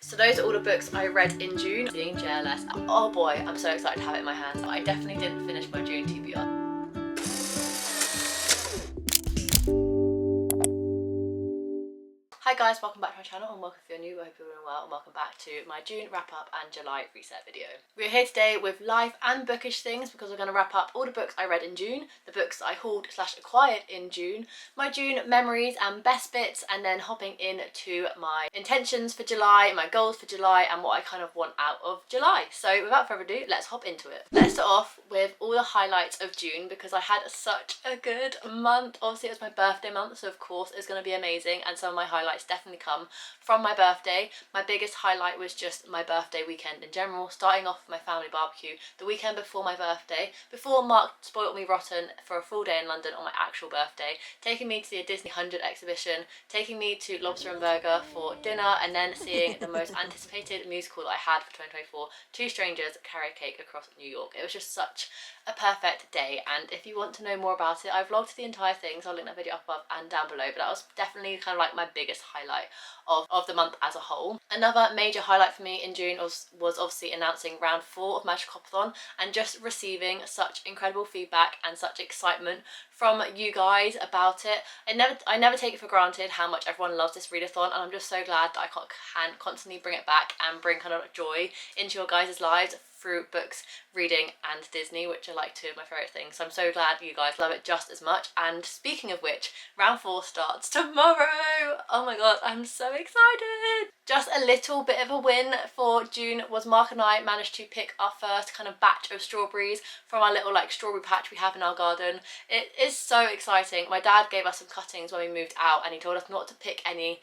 So those are all the books I read in June. Being jealous. Oh boy, I'm so excited to have it in my hands. I definitely didn't finish my June TBR. Hi guys, welcome back to my channel and welcome if you're new. I hope you're doing well and welcome back to my June wrap up and July reset video. We're here today with life and bookish things because we're going to wrap up all the books I read in June, the books I hauled / acquired in June, my June memories and best bits, and then hopping into my intentions for July, my goals for July and what I kind of want out of July. So without further ado, let's hop into it. Let's start off with all the highlights of June because I had such a good month. Obviously it was my birthday month, so of course it's going to be amazing, and some of my highlights definitely come from my birthday. My biggest highlight was just my birthday weekend in general, starting off with my family barbecue the weekend before my birthday, before Mark spoilt me rotten for a full day in London on my actual birthday, taking me to the Disney 100 exhibition, taking me to Lobster and Burger for dinner, and then seeing the most anticipated musical that I had for 2024, Two Strangers Carry a Cake Across New York. It was just such a perfect day, and if you want to know more about it, I vlogged the entire thing, so I'll link that video up above and down below, but that was definitely kind of like my biggest highlight of the month as a whole. Another major highlight for me in June was obviously announcing round 4 of Magic Copathon and just receiving such incredible feedback and such excitement from you guys about it. I never take it for granted how much everyone loves this readathon, and I'm just so glad that I can constantly bring it back and bring kind of joy into your guys' lives through books, reading and Disney, which are like 2 of my favourite things. So I'm so glad you guys love it just as much. And speaking of which, round 4 starts tomorrow. Oh my god, I'm so excited. Just a little bit of a win for June was Mark and I managed to pick our first kind of batch of strawberries from our little like strawberry patch we have in our garden. It is so exciting. My dad gave us some cuttings when we moved out and he told us not to pick any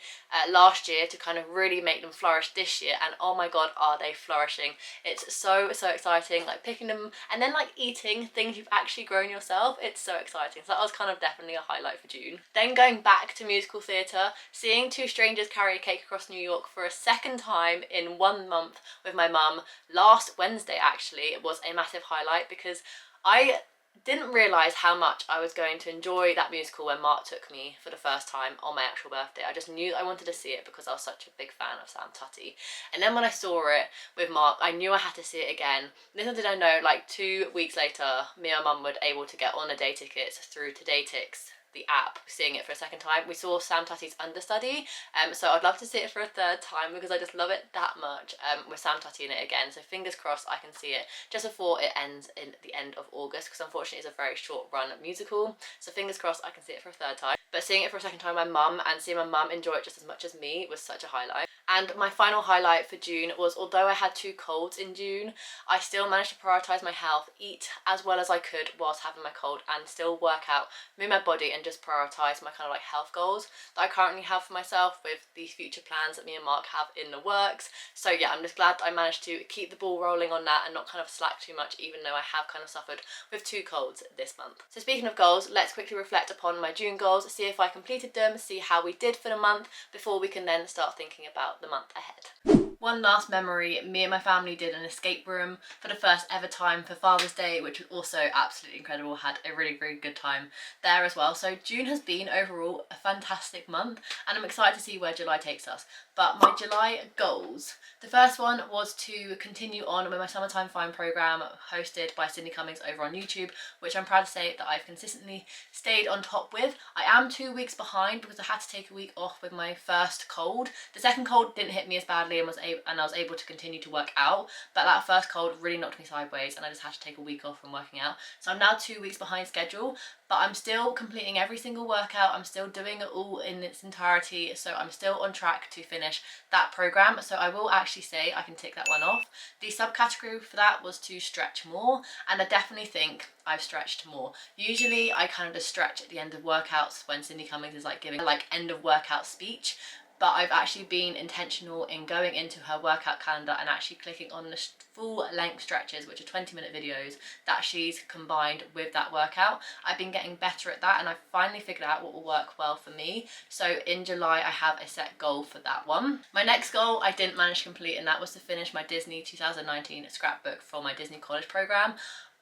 last year to kind of really make them flourish this year, and oh my god, are they flourishing. It's so exciting, like picking them and then like eating things you've actually grown yourself. It's so exciting. So that was kind of definitely a highlight for June. Then going back to musical theatre, seeing Two Strangers Carry a Cake Across New York for a second time in 1 month with my mum last Wednesday actually was a massive highlight because I didn't realise how much I was going to enjoy that musical when Mark took me for the first time on my actual birthday. I just knew I wanted to see it because I was such a big fan of Sam Tutty. And then when I saw it with Mark, I knew I had to see it again. Little did I know, like 2 weeks later, me and Mum were able to get on the day tickets through TodayTix, the app, seeing it for a second time. We saw Sam Tutty's Understudy, so I'd love to see it for a third time because I just love it that much, with Sam Tutty in it again. So fingers crossed I can see it just before it ends in the end of August, because unfortunately it's a very short run musical, so fingers crossed I can see it for a third time. But seeing it for a second time with my mum and seeing my mum enjoy it just as much as me was such a highlight. And my final highlight for June was, although I had 2 colds in June, I still managed to prioritise my health, eat as well as I could whilst having my cold, and still work out, move my body and just prioritise my kind of like health goals that I currently have for myself with these future plans that me and Mark have in the works. So yeah, I'm just glad that I managed to keep the ball rolling on that and not kind of slack too much, even though I have kind of suffered with 2 colds this month. So speaking of goals, let's quickly reflect upon my June goals, see if I completed them, see how we did for the month before we can then start thinking about the month ahead. One last memory, me and my family did an escape room for the first ever time for Father's Day, which was also absolutely incredible. Had a really good time there as well. So June has been overall a fantastic month and I'm excited to see where July takes us. But my July goals, the first one was to continue on with my Summertime Fine programme hosted by Sydney Cummings over on YouTube, which I'm proud to say that I've consistently stayed on top with. I am 2 weeks behind because I had to take a week off with my first cold. The second cold didn't hit me as badly and I was able to continue to work out, but that first cold really knocked me sideways and I just had to take a week off from working out. So I'm now 2 weeks behind schedule, but I'm still completing every single workout. I'm still doing it all in its entirety, so I'm still on track to finish that program. So I will actually say I can tick that one off. The subcategory for that was to stretch more, and I definitely think I've stretched more. Usually I kind of just stretch at the end of workouts when Cindy Cummings is like giving a like end of workout speech, but I've actually been intentional in going into her workout calendar and actually clicking on the full length stretches, which are 20-minute videos that she's combined with that workout. I've been getting better at that and I've finally figured out what will work well for me. So in July I have a set goal for that one. My next goal I didn't manage to complete, and that was to finish my Disney 2019 scrapbook for my Disney college program.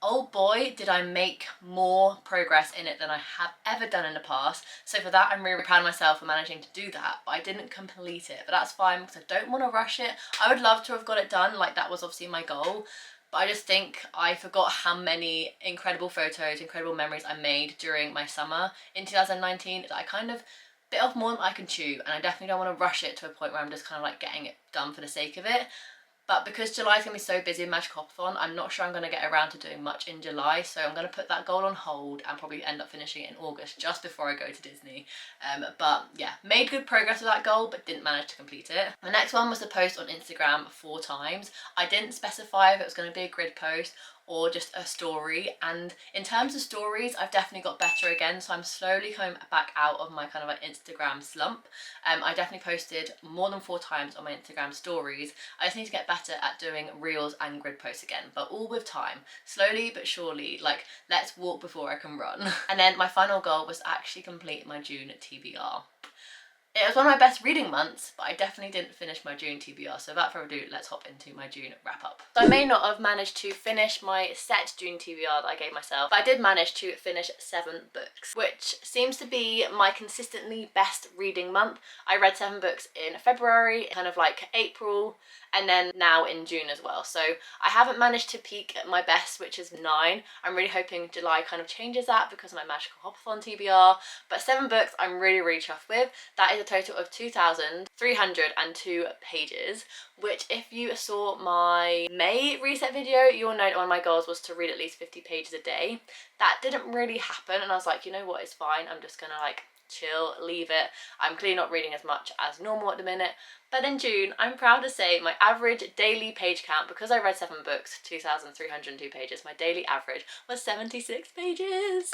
oh boy, did I make more progress in it than I have ever done in the past. So for that, I'm really proud of myself for managing to do that, but I didn't complete it. But that's fine because I don't want to rush it. I would love to have got it done, like that was obviously my goal. But I just think I forgot how many incredible photos, incredible memories I made during my summer in 2019 that I kind of bit off more than I can chew, and I definitely don't want to rush it to a point where I'm just kind of like getting it done for the sake of it. But because July's going to be so busy in Magic Hopathon, I'm not sure I'm going to get around to doing much in July, so I'm going to put that goal on hold and probably end up finishing it in August, just before I go to Disney. But yeah, made good progress with that goal, but didn't manage to complete it. The next one was to post on Instagram 4 times. I didn't specify if it was going to be a grid post or just a story, and in terms of stories I've definitely got better again, so I'm slowly coming back out of my kind of like Instagram slump. I definitely posted more than 4 times on my Instagram stories. I just need to get better at doing reels and grid posts again, but all with time, slowly but surely, like let's walk before I can run. And then my final goal was to actually complete my June TBR. It was one of my best reading months, but I definitely didn't finish my June TBR, so without further ado, let's hop into my June wrap up. So I may not have managed to finish my set June TBR that I gave myself, but I did manage to finish 7 books, which seems to be my consistently best reading month. I read 7 books in February, kind of like April, and then now in June as well. So I haven't managed to peak at my best, which is 9. I'm really hoping July kind of changes that because of my Magical Hopathon TBR, but 7 books I'm really chuffed with. That is a total of 2,302 pages, which if you saw my May reset video, you'll know that one of my goals was to read at least 50 pages a day. That didn't really happen, and I was like, you know what, it's fine, I'm just gonna like chill, leave it. I'm clearly not reading as much as normal at the minute. But in June, I'm proud to say my average daily page count, because I read 7 books, 2,302 pages, my daily average was 76 pages.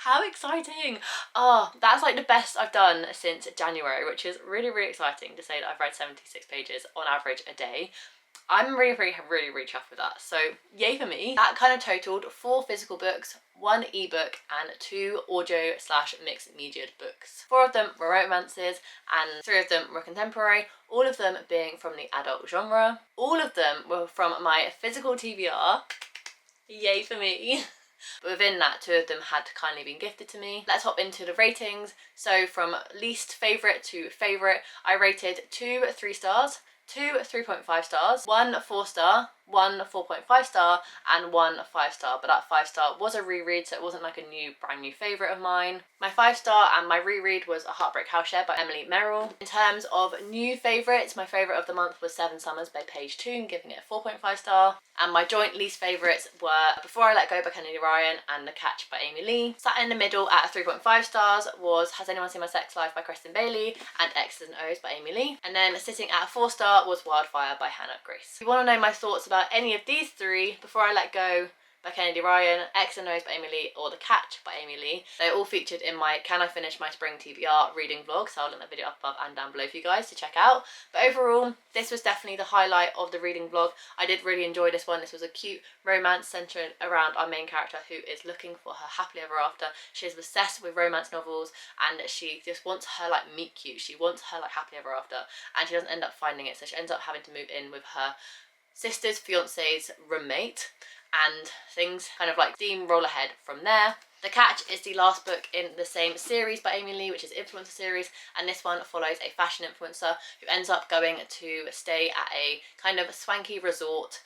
How exciting! Oh, that's like the best I've done since January, which is really exciting to say that I've read 76 pages on average a day. I'm really chuffed with that, so yay for me. That kind of totaled 4 physical books, 1 ebook and 2 audio/mixed media books. 4 of them were romances and 3 of them were contemporary, all of them being from the adult genre. All of them were from my physical TBR. Yay for me. But within that, 2 of them had kindly been gifted to me. Let's hop into the ratings. So from least favourite to favourite, I rated 2 3 stars, 2 3.5 stars, 1 4 star, 1 4.5 star, and 1 5 star. But that 5 star was a reread, so it wasn't like a brand new favourite of mine. My 5 star and my reread was A Heartbreak House Share by Emily Merrill. In terms of new favourites, my favourite of the month was 7 Summers by Paige Toon, giving it a 4.5 star. And my joint least favourites were Before I Let Go by Kennedy Ryan and The Catch by Amy Lee. Sat in the middle at 3.5 stars was Has Anyone Seen My Sex Life by Kristen Bailey and X's and O's by Amy Lee. And then sitting at a 4 star was Wildfire by Hannah Grace. If you want to know my thoughts about any of these 3, Before I Let Go by Kennedy Ryan, X and O's by Amy Lee, or The Catch by Amy Lee, they're all featured in my Can I Finish My Spring TBR reading vlog, so I'll link that video up above and down below for you guys to check out. But overall, this was definitely the highlight of the reading vlog. I did really enjoy this one. This was a cute romance centred around our main character who is looking for her happily ever after. She is obsessed with romance novels and she just wants her like meet cute. She wants her like happily ever after, and she doesn't end up finding it, so she ends up having to move in with her sister's fiance's roommate, and things kind of like steamroll ahead from there. The Catch is the last book in the same series by Amy Lee, which is Influencer series, and this one follows a fashion influencer who ends up going to stay at a kind of swanky resort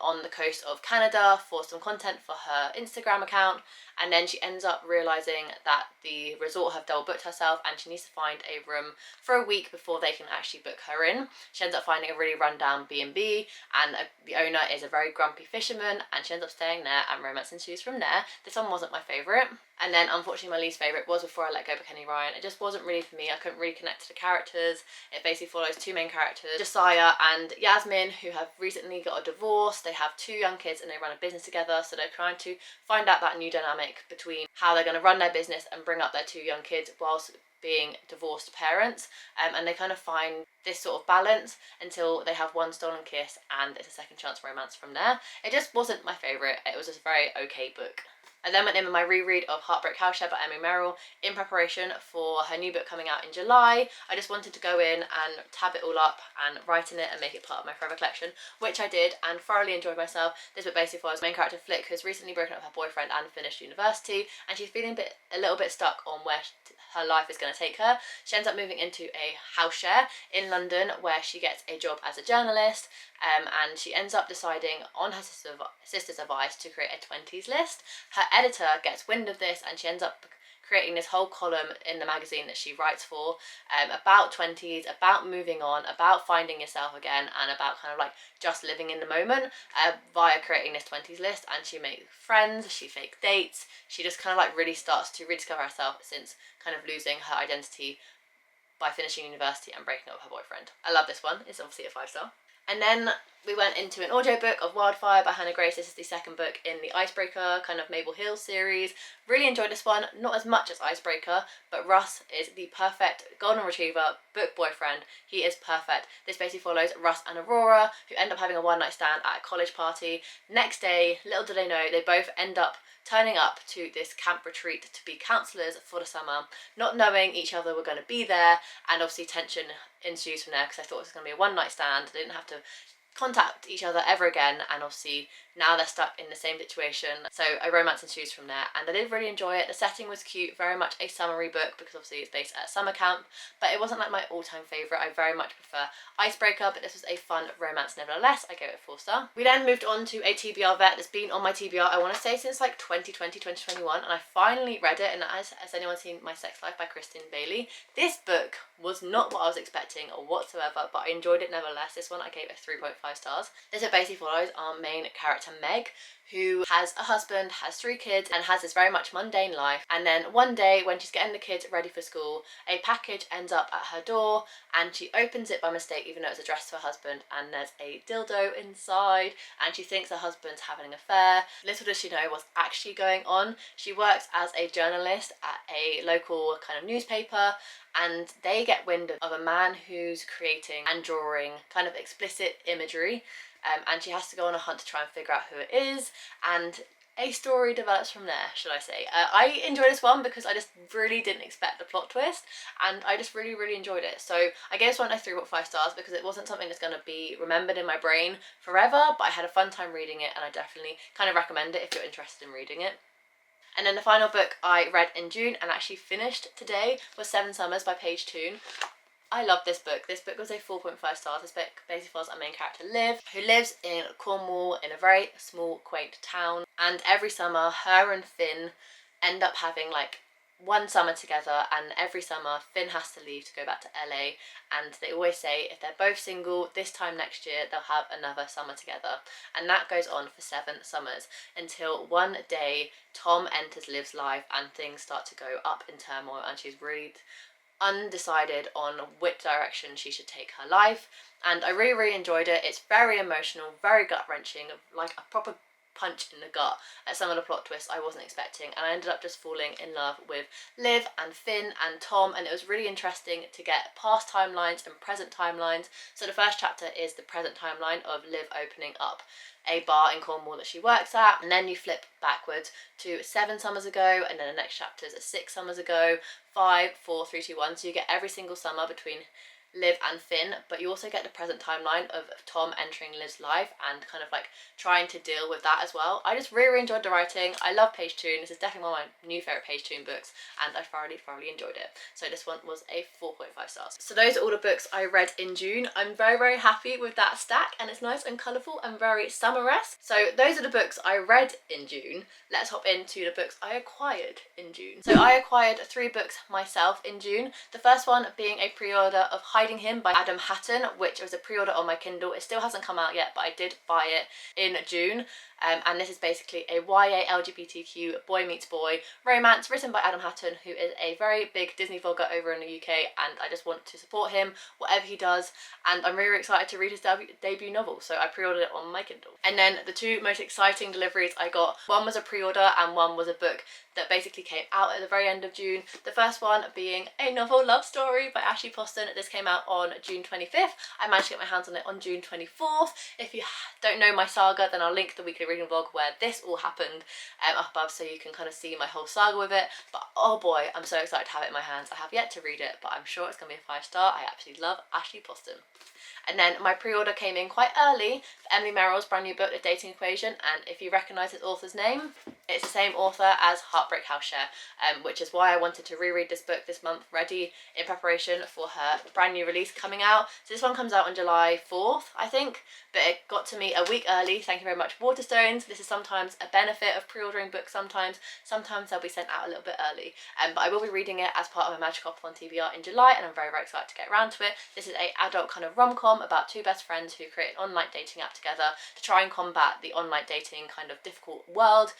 on the coast of Canada for some content for her Instagram account, and then she ends up realising that the resort have double booked herself and she needs to find a room for a week before they can actually book her in. She ends up finding a really rundown B&B, and the owner is a very grumpy fisherman, and she ends up staying there and romance ensues from there. This one wasn't my favourite. And then unfortunately my least favourite was Before I Let Go by Kennedy Ryan. It just wasn't really for me. I couldn't really connect to the characters. It basically follows 2 main characters, Josiah and Yasmin, who have recently got a divorce. They have 2 young kids and they run a business together, so they're trying to find out that new dynamic between how they're going to run their business and bring up their 2 young kids whilst being divorced parents, and they kind of find this sort of balance until they have 1 stolen kiss and it's a second chance romance from there. It just wasn't my favourite. It was just a very okay book. I then went in with my reread of Heartbreak House Share by Emily Merrill in preparation for her new book coming out in July. I just wanted to go in and tab it all up and write in it and make it part of my forever collection, which I did and thoroughly enjoyed myself. This book basically follows main character Flick, who's recently broken up with her boyfriend and finished university, and she's feeling a little bit stuck on where her life is going to take her. She ends up moving into a house share in London where she gets a job as a journalist, and she ends up deciding on her sister's advice to create a 20s list. Her editor gets wind of this and she ends up creating this whole column in the magazine that she writes for, about 20s, about moving on, about finding yourself again, and about kind of like just living in the moment via creating this 20s list. And she makes friends, she fakes dates, she just kind of like really starts to rediscover herself since kind of losing her identity by finishing university and breaking up with her boyfriend. I love this one, it's obviously a 5-star. And then we went into an audiobook of Wildfire by Hannah Grace. This is the second book in the Icebreaker kind of Mabel Hill series. Really enjoyed this one, not as much as Icebreaker, but Russ is the perfect golden retriever book boyfriend. He is perfect. This basically follows Russ and Aurora, who end up having a one-night stand at a college party. Next day, little do they know, they both end up turning up to this camp retreat to be counsellors for the summer, not knowing each other were going to be there, and obviously tension ensues from there because I thought it was going to be a one-night stand. They didn't have to contact each other ever again, and obviously now they're stuck in the same situation, so a romance ensues from there, and I did really enjoy it. The setting was cute, very much a summery book because obviously it's based at summer camp, but it wasn't like my all-time favourite. I very much prefer Icebreaker, but this was a fun romance nevertheless. I gave it a 4-star. We then moved on to a TBR vet that's been on my TBR, I want to say since like 2020, 2021, and I finally read it, and has anyone seen My Sex Life by Kristen Bailey? This book was not what I was expecting whatsoever, but I enjoyed it nevertheless. This one I gave it 3.5 stars. This basically follows our main character Meg, who has a husband, has 3 kids, and has this very much mundane life. And then one day when she's getting the kids ready for school, a package ends up at her door and she opens it by mistake, even though it's addressed to her husband, and there's a dildo inside, and she thinks her husband's having an affair. Little does she know what's actually going on. She works as a journalist at a local kind of newspaper, and they get wind of a man who's creating and drawing kind of explicit imagery, and she has to go on a hunt to try and figure out who it is, and a story develops from there, should I say. I enjoyed this one because I just really didn't expect the plot twist, and I just really enjoyed it. So I gave this one a 3.5 stars because it wasn't something that's going to be remembered in my brain forever, but I had a fun time reading it, and I definitely kind of recommend it if you're interested in reading it. And then the final book I read in June and actually finished today was 7 Summers by Paige Toon. I love this book. This book was a 4.5 stars. This book basically follows our main character Liv, who lives in Cornwall in a very small, quaint town. And every summer, her and Finn end up having like one summer together, and every summer Finn has to leave to go back to LA, and they always say if they're both single, this time next year they'll have another summer together. And that goes on for 7 summers until one day Tom enters Liv's life and things start to go up in turmoil, and she's really undecided on which direction she should take her life. And I really enjoyed it. It's very emotional, very gut-wrenching, like a proper punch in the gut at some of the plot twists I wasn't expecting, and I ended up just falling in love with Liv and Finn and Tom, and it was really interesting to get past timelines and present timelines. So the first chapter is the present timeline of Liv opening up a bar in Cornwall that she works at, and then you flip backwards to 7 summers ago, and then the next chapter is 6 summers ago, 5, 4, 3, 2, 1. So you get every single summer between Liv and Finn, but you also get the present timeline of Tom entering Liv's life and kind of like trying to deal with that as well. I just really enjoyed the writing. I love Paige Toon. This is definitely one of my new favourite Paige Toon books, and I thoroughly enjoyed it. So this one was a 4.5 stars. So those are all the books I read in June. I'm very happy with that stack, and it's nice and colourful and very summer-esque. So those are the books I read in June. Let's hop into the books I acquired in June. So I acquired 3 books myself in June. The first one being a pre-order of Hiding Him by Adam Hatton, which was a pre-order on my Kindle. It still hasn't come out yet, but I did buy it in June. And this is basically a YA LGBTQ boy meets boy romance written by Adam Hatton, who is a very big Disney vlogger over in the UK, and I just want to support him, whatever he does, and I'm really excited to read his debut novel, so I pre-ordered it on my Kindle. And then the 2 most exciting deliveries I got, one was a pre-order and one was a book that basically came out at the very end of June. The first one being a novel love story by Ashley Poston. This came out out on June 25th. I managed to get my hands on it on June 24th. If you don't know my saga, then I'll link the weekly reading vlog where this all happened up above, so you can kind of see my whole saga with it. But oh boy, I'm so excited to have it in my hands. I have yet to read it, but I'm sure it's going to be a 5-star. I absolutely love Ashley Poston. And then my pre-order came in quite early for Emily Merrill's brand new book, The Dating Equation, and if you recognise its author's name, it's the same author as Heartbreak House Share, which is why I wanted to reread this book this month, ready in preparation for her brand new release coming out. So this one comes out on July 4th, I think, but it got to me a week early. Thank you very much, Waterstones. This is sometimes a benefit of pre-ordering books sometimes they'll be sent out a little bit early. But I will be reading it as part of a Magic-Off-on TBR in July, and I'm very, very excited to get around to it. This is a adult kind of rom-com about two best friends who create an online dating app together to try and combat the online dating kind of difficult world.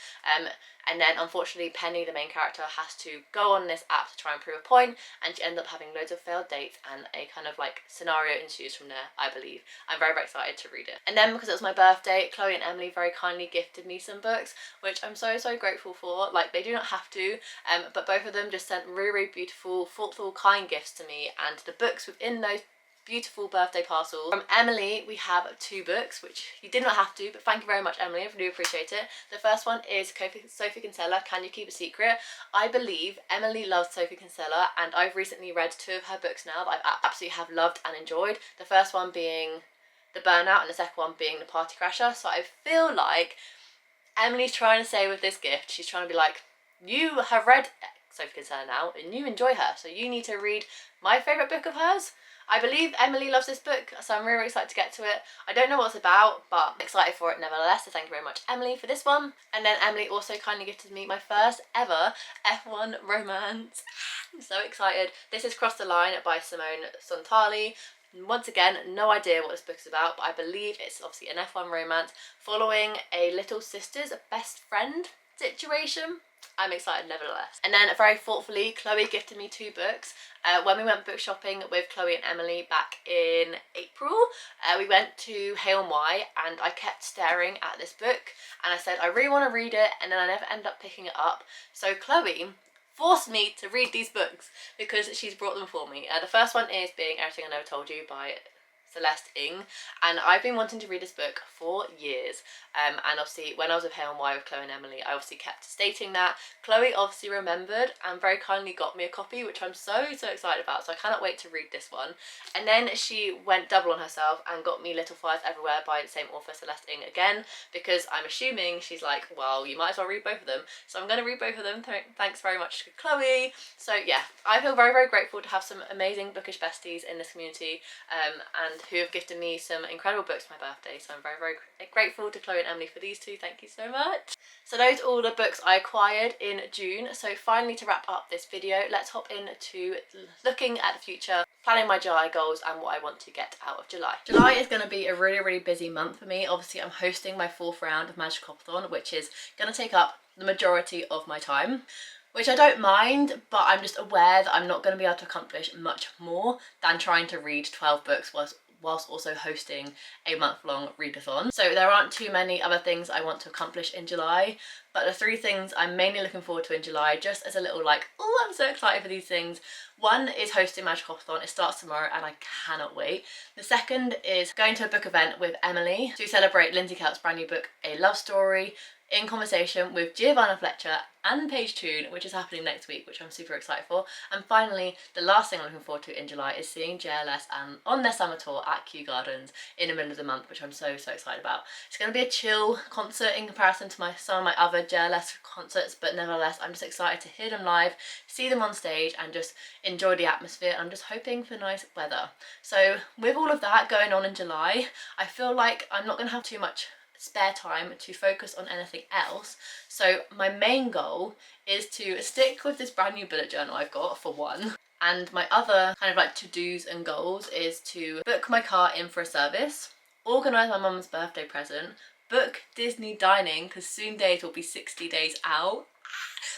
And then unfortunately Penny, the main character, has to go on this app to try and prove a point, and she ends up having loads of failed dates, and a kind of like scenario ensues from there, I believe. I'm very, very excited to read it. And then because it was my birthday, Chloe and Emily very kindly gifted me some books, which I'm so, so grateful for. Like, they do not have to, but both of them just sent really, really beautiful, thoughtful, kind gifts to me, and the books within those beautiful birthday parcels. From Emily, we have 2 books, which you did not have to, but thank you very much, Emily. I do appreciate it. The first one is Sophie Kinsella, Can You Keep a Secret? I believe Emily loves Sophie Kinsella, and I've recently read 2 of her books now that I absolutely have loved and enjoyed. The first one being The Burnout, and the second one being The Party Crasher. So I feel like Emily's trying to say with this gift, she's trying to be like, you have read Sophie Kinsella now, and you enjoy her, so you need to read my favourite book of hers. I believe Emily loves this book, so I'm really, really excited to get to it. I don't know what it's about, but I'm excited for it nevertheless, so thank you very much, Emily, for this one. And then Emily also kindly gifted me my first ever F1 romance. I'm so excited. This is Cross the Line by Simone Sontali. Once again, no idea what this book is about, but I believe it's obviously an F1 romance following a little sister's best friend situation. I'm excited nevertheless. And then very thoughtfully, Chloe gifted me 2 books. When we went book shopping with Chloe and Emily back in April, we went to Hale & Wye, and I kept staring at this book and I said I really want to read it, and then I never end up picking it up. So Chloe forced me to read these books because she's brought them for me. The first one is Being Everything I Never Told You by Celeste Ng, and I've been wanting to read this book for years, and obviously when I was with Hale & Wye with Chloe and Emily, I obviously kept stating that. Chloe obviously remembered and very kindly got me a copy, which I'm so, so excited about, so I cannot wait to read this one. And then she went double on herself and got me Little Fires Everywhere by the same author, Celeste Ng, again, because I'm assuming she's like, well, you might as well read both of them, so I'm going to read both of them. Thanks very much to Chloe. So yeah, I feel very, very grateful to have some amazing bookish besties in this community, and who have gifted me some incredible books for my birthday, so I'm very, very grateful to Chloe and Emily for these 2. Thank you so much. So those are all the books I acquired in June. So finally, to wrap up this video, let's hop into looking at the future, planning my July goals and what I want to get out of July. July is going to be a really, really busy month for me. Obviously, I'm hosting my 4th round of Magic-Off-a-thon, which is going to take up the majority of my time, which I don't mind, but I'm just aware that I'm not going to be able to accomplish much more than trying to read 12 books whilst also hosting a month-long readathon. So there aren't too many other things I want to accomplish in July, but the 3 things I'm mainly looking forward to in July, just as a little like, oh, I'm so excited for these things. One is hosting Magic-Off-a-thon. It starts tomorrow and I cannot wait. The second is going to a book event with Emily to celebrate Lindsay Kelt's brand new book, A Love Story, in conversation with Giovanna Fletcher and Paige Toon, which is happening next week, which I'm super excited for. And finally, the last thing I'm looking forward to in July is seeing JLS and on their summer tour at Kew Gardens in the middle of the month, which I'm so, so excited about. It's going to be a chill concert in comparison to some of my other JLS concerts, but nevertheless, I'm just excited to hear them live, see them on stage, and just enjoy the atmosphere. I'm just hoping for nice weather. So with all of that going on in July, I feel like I'm not going to have too much spare time to focus on anything else. So my main goal is to stick with this brand new bullet journal I've got, for one. And my other kind of like to-dos and goals is to book my car in for a service, organise my mum's birthday present, book Disney dining, because soon days will be 60 days out.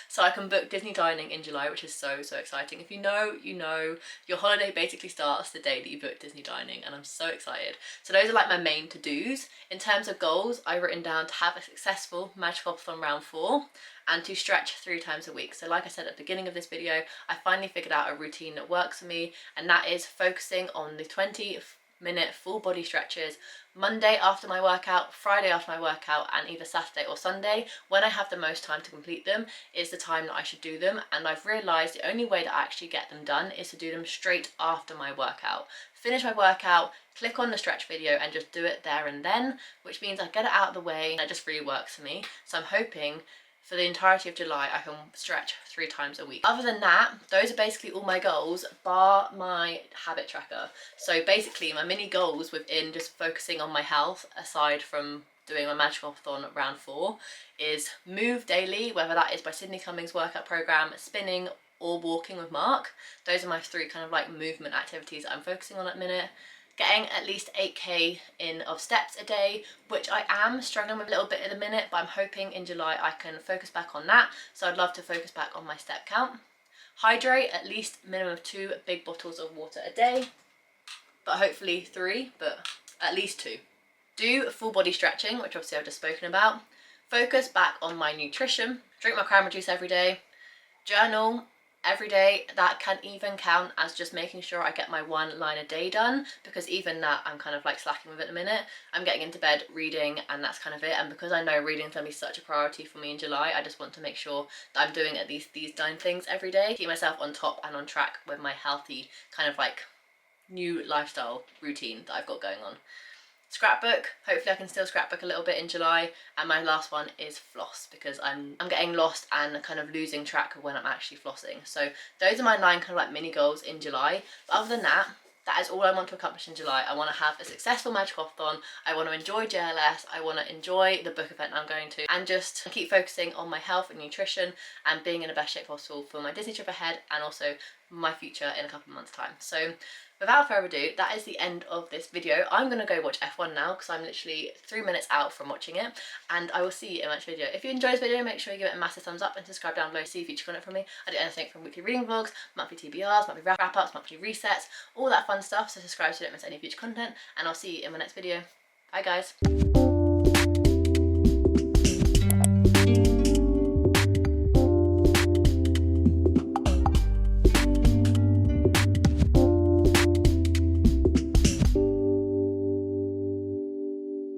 So I can book Disney dining in July, which is so exciting. If you know, you know, your holiday basically starts the day that you book Disney dining, and I'm so excited. So those are like my main to-dos. In terms of goals, I've written down to have a successful magical off-on round 4 and to stretch 3 times a week. So like I said at the beginning of this video, I finally figured out a routine that works for me, and that is focusing on the 20-minute full body stretches Monday after my workout, Friday after my workout, and either Saturday or Sunday. When I have the most time to complete them is the time that I should do them, and I've realised the only way that I actually get them done is to do them straight after my workout. Finish my workout, click on the stretch video and just do it there and then, which means I get it out of the way and it just really works for me. So I'm hoping for the entirety of July I can stretch 3 times a week. Other than that, those are basically all my goals bar my habit tracker. So basically my mini goals within just focusing on my health, aside from doing my magical off-on round 4, is move daily, whether that is by Sydney Cummings' workout program, spinning, or walking with Mark. Those are my 3 kind of like movement activities that I'm focusing on at the minute. Getting at least 8k in of steps a day, which I am struggling with a little bit at the minute, but I'm hoping in July I can focus back on that. So I'd love to focus back on my step count. Hydrate at least minimum of 2 big bottles of water a day, but hopefully 3, but at least 2. Do full body stretching, which obviously I've just spoken about. Focus back on my nutrition. Drink my cranberry juice every day. Journal every day. That can even count as just making sure I get my 1 line a day done, because even that I'm kind of like slacking with at the minute. I'm getting into bed reading and that's kind of it, and because I know reading is going to be such a priority for me in July, I just want to make sure that I'm doing at least these 9 things every day, keep myself on top and on track with my healthy kind of like new lifestyle routine that I've got going on. Scrapbook, hopefully I can still scrapbook a little bit in July, and my last one is floss, because I'm getting lost and kind of losing track of when I'm actually flossing. So those are my 9 kind of like mini goals in July. But other than that, that is all I want to accomplish in July. I want to have a successful magical off-on, I want to enjoy JLS, I want to enjoy the book event I'm going to, and just keep focusing on my health and nutrition and being in the best shape possible for my Disney trip ahead and also my future in a couple of months' time. So without further ado, that is the end of this video. I'm going to go watch F1 now because I'm literally 3 minutes out from watching it, and I will see you in my next video. If you enjoyed this video, make sure you give it a massive thumbs up and subscribe down below to see future content from me. I do anything from weekly reading vlogs, monthly TBRs, monthly wrap-ups, monthly resets, all that fun stuff, so subscribe so you don't miss any future content, and I'll see you in my next video. Bye guys.